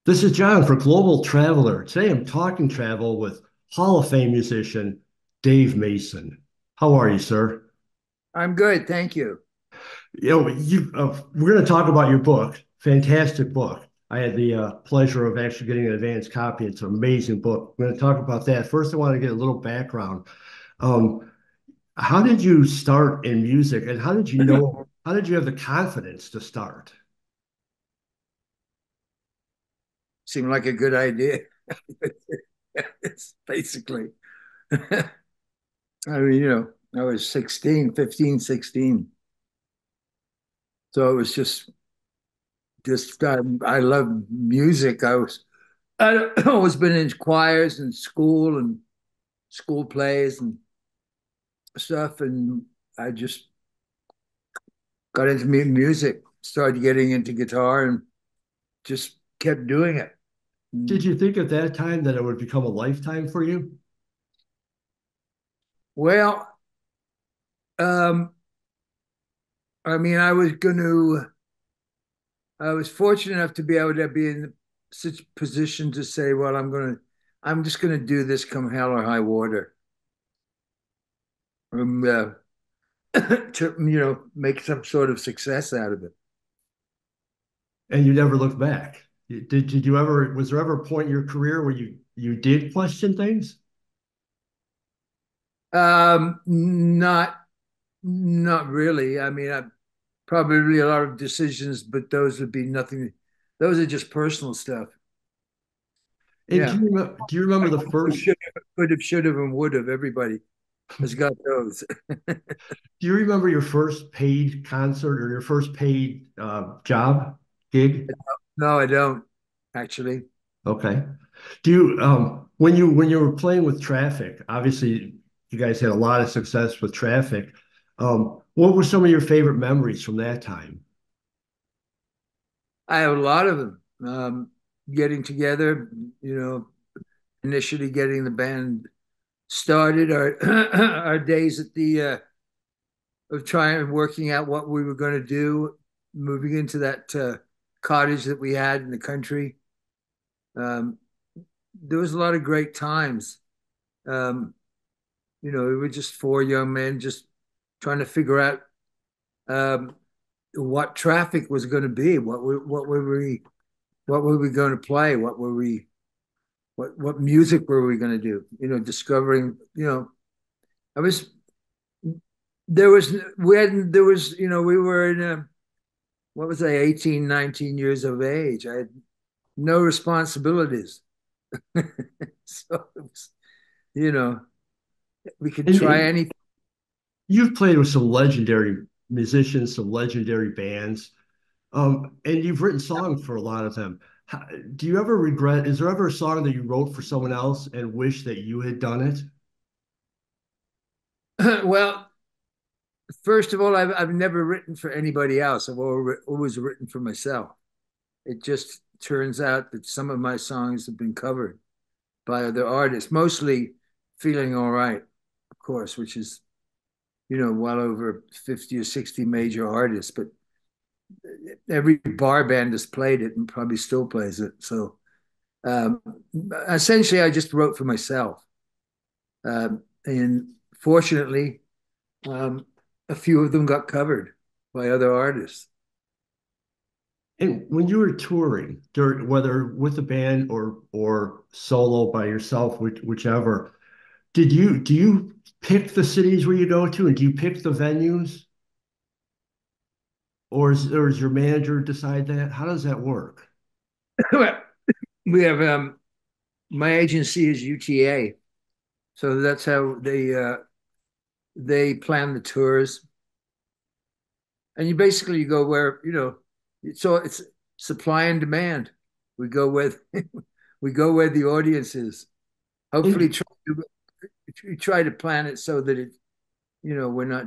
This is John for Global Traveler. Today I'm talking travel with Hall of Fame musician Dave Mason. How are you, sir? I'm good, thank you. We're going to talk about your book. Fantastic book. I had the pleasure of actually getting an advanced copy. It's an amazing book. We're going to talk about that. First, I want to get a little background. Um, how did you start in music, and how did you know? How did you have the confidence to start? Seemed like a good idea. It's basically, I mean, I was 16, 15, 16. So it was I love music. I always been in choirs and school and school plays and stuff. And I just got into music, started getting into guitar and just kept doing it. Did you think at that time that it would become a lifetime for you? Well, um, I mean, I was fortunate enough to be able to be in such position to say, well, I'm just gonna do this come hell or high water. To, make some sort of success out of it. And you never looked back. Did you ever, was there ever a point in your career where you did question things? Not, not really. I mean, I probably a lot of decisions, but those would be nothing. Those are just personal stuff. And Yeah. do you remember the first, Could have, should have, and would have. Everybody has got those. do you remember your first paid concert or your first paid job gig? No, I don't actually. Okay. When you were playing with Traffic, obviously you guys had a lot of success with Traffic. What were some of your favorite memories from that time? I have a lot of them. Getting together, you know, initially getting the band started, our our days at the of trying working out what we were going to do, moving into that cottage that we had in the country. Um, there was a lot of great times. Um, we were just four young men just trying to figure out um, what Traffic was going to be. What were we going to play? What music were we going to do? Discovering. I was there was we had there was we were in a what was I 18, 19 years of age. I had no responsibilities, so it was, you know we could try And anything. you've played with some legendary musicians, some legendary bands. And you've written songs for a lot of them. Do you ever regret, is there ever a song that you wrote for someone else and wish that you had done it? Well, first of all, I've never written for anybody else. I've always written for myself. It just turns out that some of my songs have been covered by other artists, mostly Feeling All Right, of course, which is, well over 50 or 60 major artists, but every bar band has played it and probably still plays it. So um, essentially, I just wrote for myself. And fortunately, um, a few of them got covered by other artists. And when you were touring, whether with a band or solo by yourself, whichever, do you pick the cities where you go to, and do you pick the venues, or does your manager decide that? How does that work? We have my agency is UTA, so that's how they plan the tours, and you go where so it's supply and demand. We go with we go where the audience is. Hopefully, And try to plan it so that we're not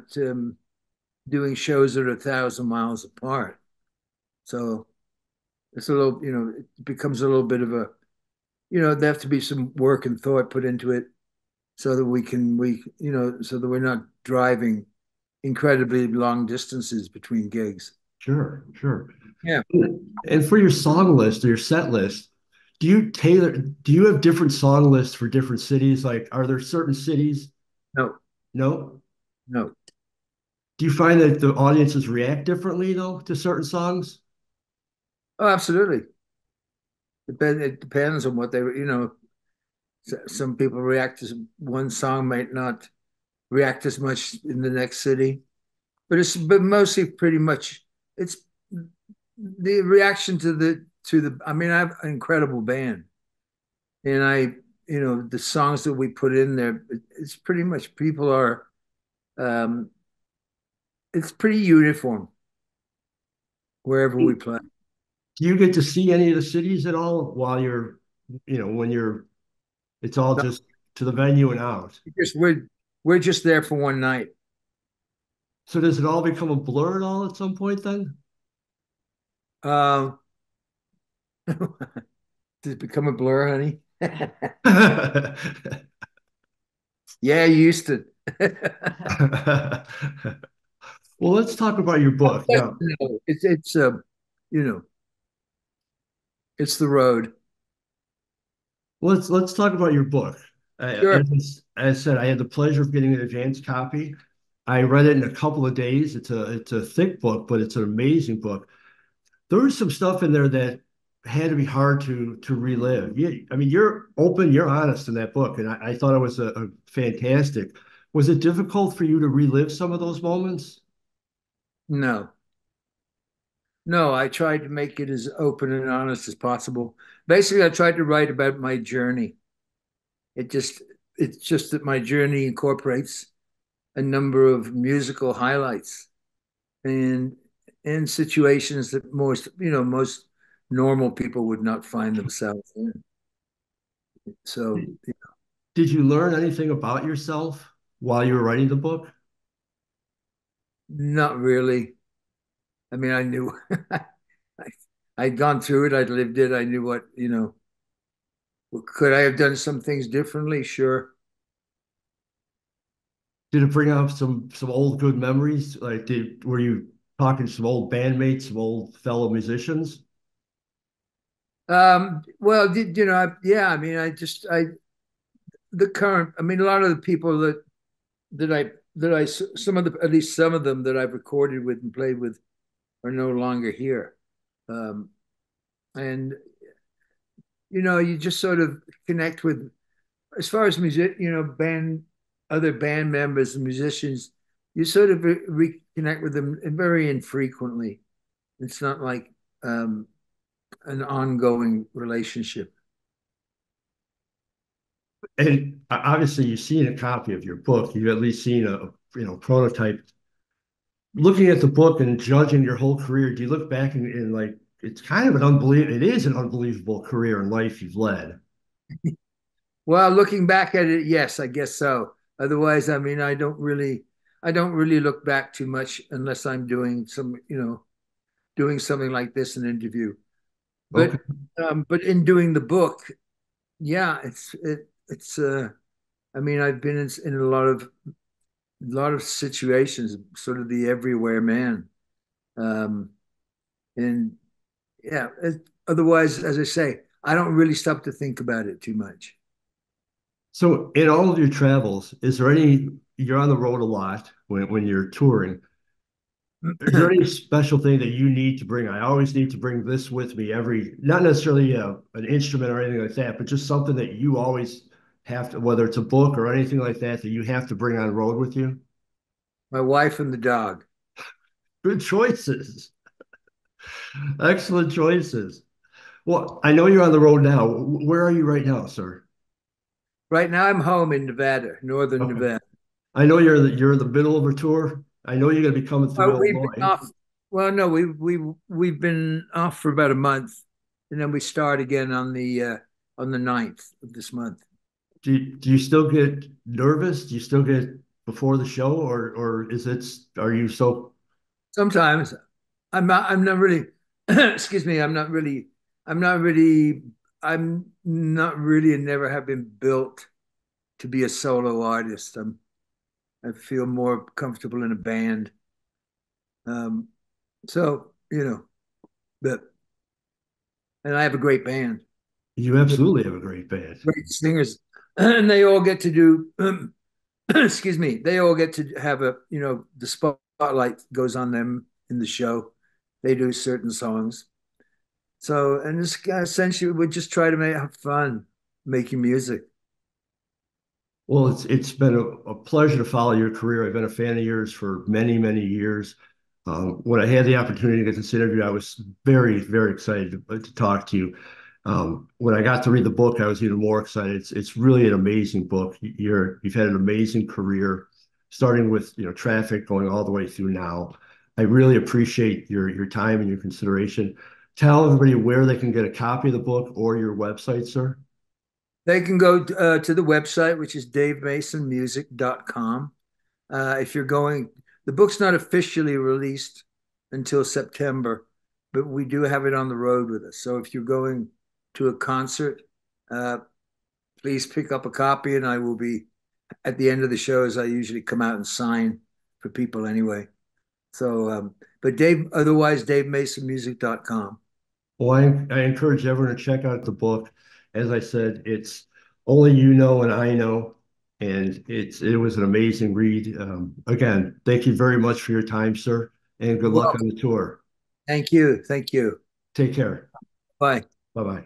doing shows that are 1,000 miles apart. So it's a little, it becomes a little bit of a, there have to be some work and thought put into it so that so that we're not driving incredibly long distances between gigs. sure, sure. Yeah. And for your song list or your set list, do you have different song lists for different cities? Like, are there certain cities? No, No. no. Do you find that the audiences react differently though to certain songs? Oh, absolutely. It depends on what they, some people react to one song might not react as much in the next city, but mostly pretty much it's the reaction to the. I mean, I have an incredible band, and the songs that we put in there, it's pretty much people are. Um, it's pretty uniform wherever we play. Do you get to see any of the cities at all while you're, when you're, it's all No, just to the venue and out? we're just there for one night. So does it all become a blur at all at some point then? Um, Does it become a blur, honey? Yeah, you used to. Well, let's talk about your book now. No, you know, it's the road. Let's talk about your book. Sure. As I said, I had the pleasure of getting an advanced copy. I read it in a couple of days. It's a thick book, but it's an amazing book. There was some stuff in there that had to be hard to relive. I mean, you're open, you're honest in that book, and I thought it was a fantastic. Was it difficult for you to relive some of those moments? No, no, I tried to make it as open and honest as possible. Basically, I tried to write about my journey. It just, it's just that my journey incorporates a number of musical highlights and and situations that most normal people would not find themselves in. So, Did you learn anything about yourself while you were writing the book? not really. I mean, I knew I'd gone through it, I'd lived it, I knew could I have done some things differently? Sure. Did it bring up some old good memories? Like, were you talking to some old bandmates, some old fellow musicians? Well, yeah, I mean, the current, I mean, a lot of the people some of the, at least some of them that I've recorded with and played with are no longer here. Um, and, you just sort of connect with, as far as other band members and musicians, you sort of reconnect with them very infrequently. It's not like um, an ongoing relationship. And obviously, you've seen a copy of your book. You've at least seen a prototype. Looking at the book and judging your whole career, do you look back and like it's kind of an unbelievable, it is an unbelievable career and life you've led. Well, looking back at it, yes, I guess so. Otherwise, I mean, I don't really look back too much unless I'm doing something like this, an interview. Okay. But in doing the book, yeah, it's. I mean, I've been in a lot of situations, sort of the everywhere man, um, and yeah. Otherwise, as I say, I don't really stop to think about it too much. So, in all of your travels, is there any, you're on the road a lot when you're touring. Is there any special thing that you need to bring? I always need to bring this with me not necessarily an instrument or anything like that, but just something that you always have to, whether it's a book or anything like that, that you have to bring on the road with you? My wife and the dog. Good choices. Excellent choices. Well, I know you're on the road now. Where are you right now, sir? Right now, I'm home in Nevada, northern Okay. Nevada. I know you're in the middle of a tour. I know you're going to be coming through We've been Illinois. off. Well, no, we've been off for about a month, and then we start again on the 9th of this month. Do you still get nervous? Do you still get before the show, or are you so Sometimes I'm not really. Excuse me. I'm not really. I'm not really. I'm not really, and never have been built to be a solo artist. I feel more comfortable in a band. Um, so but and I have a great band. You absolutely have a great band. Great singers, and they all get to do. Excuse me. They all get to have a the spotlight goes on them in the show. They do certain songs. So and this guy essentially we just try to make have fun making music. Well, it's been a pleasure to follow your career. I've been a fan of yours for many, many years. When I had the opportunity to get this interview, I was very, very excited to talk to you. When I got to read the book, I was even more excited. It's really an amazing book. You've had an amazing career, starting with traffic, going all the way through now. I really appreciate your time and your consideration. Tell everybody where they can get a copy of the book or your website, sir. They can go to the website, which is davemasonmusic.com. If you're going, the book's not officially released until September, but we do have it on the road with us. So if you're going to a concert, uh, please pick up a copy, and I will be at the end of the shows. I usually come out and sign for people anyway. So, but otherwise, davemasonmusic.com. Well, I encourage everyone to check out the book. As I said, it's only you know and I know, and it was an amazing read. Again, thank you very much for your time, sir, and good luck Well, on the tour. thank you. Thank you. Take care. Bye. Bye bye.